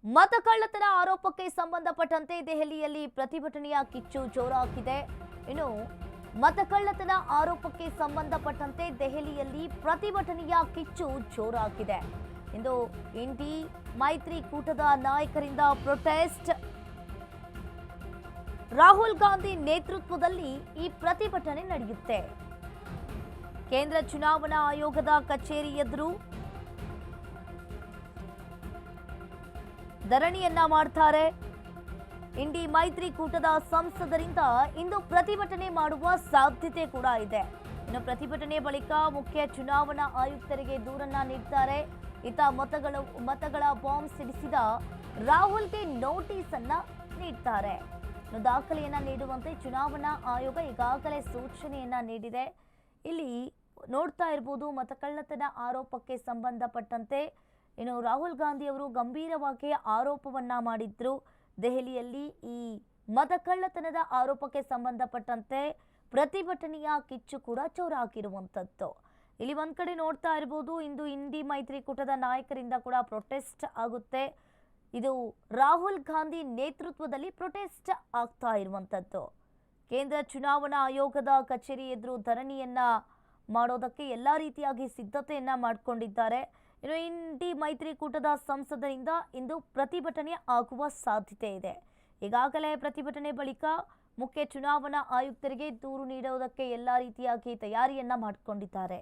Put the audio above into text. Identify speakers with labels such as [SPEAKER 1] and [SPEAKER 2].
[SPEAKER 1] ಮತಕಳ್ಳತನ ಆರೋಪಕ್ಕೆ ಸಂಬಂಧಪಟ್ಟಂತೆ ದೆಹಲಿಯಲ್ಲಿ ಪ್ರತಿಭಟನೆಯ ಕಿಚ್ಚು ಜೋರಾಗಿದೆ. ಇನ್ನು ಮತಕಳ್ಳತನ ಆರೋಪಕ್ಕೆ ಸಂಬಂಧಪಟ್ಟಂತೆ ದೆಹಲಿಯಲ್ಲಿ ಪ್ರತಿಭಟನೆಯ ಕಿಚ್ಚು ಜೋರಾಗಿದೆ. ಇಂದು ಇಂಡಿ ಮೈತ್ರಿಕೂಟದ ನಾಯಕರಿಂದ ಪ್ರೊಟೆಸ್ಟ್. ರಾಹುಲ್ ಗಾಂಧಿ ನೇತೃತ್ವದಲ್ಲಿ ಈ ಪ್ರತಿಭಟನೆ ನಡೆಯುತ್ತೆ. ಕೇಂದ್ರ ಚುನಾವಣಾ ಆಯೋಗದ ಕಚೇರಿ ಎದುರು ಧರಣಿಯನ್ನ ಮಾಡ್ತಾರೆ. ಇಂಡಿ ಮೈತ್ರಿಕೂಟದ ಸಂಸದರಿಂದ ಇಂದು ಪ್ರತಿಭಟನೆ ಮಾಡುವ ಸಾಧ್ಯತೆ ಕೂಡ ಇದೆ. ಇನ್ನು ಪ್ರತಿಭಟನೆ ಬಳಿಕ ಮುಖ್ಯ ಚುನಾವಣಾ ಆಯುಕ್ತರಿಗೆ ದೂರನ್ನ ನೀಡ್ತಾರೆ. ಇತ್ತ ಮತಗಳ ಬಾಂಬ್ ಸಿಡಿಸಿದ ರಾಹುಲ್ಗೆ ನೋಟಿಸ್ ಅನ್ನ ನೀಡ್ತಾರೆ. ದಾಖಲೆಯನ್ನ ನೀಡುವಂತೆ ಚುನಾವಣಾ ಆಯೋಗ ಈಗಾಗಲೇ ಸೂಚನೆಯನ್ನ ನೀಡಿದೆ. ಇಲ್ಲಿ ನೋಡ್ತಾ ಇರಬಹುದು, ಮತಕಳ್ಳತನ ಆರೋಪಕ್ಕೆ ಸಂಬಂಧಪಟ್ಟಂತೆ ಇನ್ನು ರಾಹುಲ್ ಗಾಂಧಿ ಅವರು ಗಂಭೀರವಾಗಿ ಆರೋಪವನ್ನ ಮಾಡಿದ್ರು. ದೆಹಲಿಯಲ್ಲಿ ಈ ಮತಕಳ್ಳತನದ ಆರೋಪಕ್ಕೆ ಸಂಬಂಧಪಟ್ಟಂತೆ ಪ್ರತಿಭಟನೆಯ ಕಿಚ್ಚು ಕೂಡ ಜೋರಾಗಿರುವಂಥದ್ದು. ಇಲ್ಲಿ ಒಂದ್ ಕಡೆ ನೋಡ್ತಾ ಇರಬಹುದು, ಇಂದು ಇಂಡಿ ಮೈತ್ರಿಕೂಟದ ನಾಯಕರಿಂದ ಕೂಡ ಪ್ರೊಟೆಸ್ಟ್ ಆಗುತ್ತೆ. ಇದು ರಾಹುಲ್ ಗಾಂಧಿ ನೇತೃತ್ವದಲ್ಲಿ ಪ್ರೊಟೆಸ್ಟ್ ಆಗ್ತಾ ಇರುವಂಥದ್ದು. ಕೇಂದ್ರ ಚುನಾವಣಾ ಆಯೋಗದ ಕಚೇರಿ ಎದುರು ಧರಣಿಯನ್ನ ಮಾಡೋದಕ್ಕೆ ಎಲ್ಲಾ ರೀತಿಯಾಗಿ ಸಿದ್ಧತೆಯನ್ನ ಮಾಡಿಕೊಂಡಿದ್ದಾರೆ. ಇನ್ನು ಇಂಡಿ ಮೈತ್ರಿಕೂಟದ ಸಂಸದರಿಂದ ಇಂದು ಪ್ರತಿಭಟನೆ ಆಗುವ ಸಾಧ್ಯತೆ ಇದೆ. ಈಗಾಗಲೇ ಪ್ರತಿಭಟನೆ ಬಳಿಕ ಮುಖ್ಯ ಚುನಾವಣಾ ಆಯುಕ್ತರಿಗೆ ದೂರು ನೀಡುವುದಕ್ಕೆ ಎಲ್ಲಾ ರೀತಿಯಾಗಿ ತಯಾರಿಯನ್ನ ಮಾಡಿಕೊಂಡಿದ್ದಾರೆ.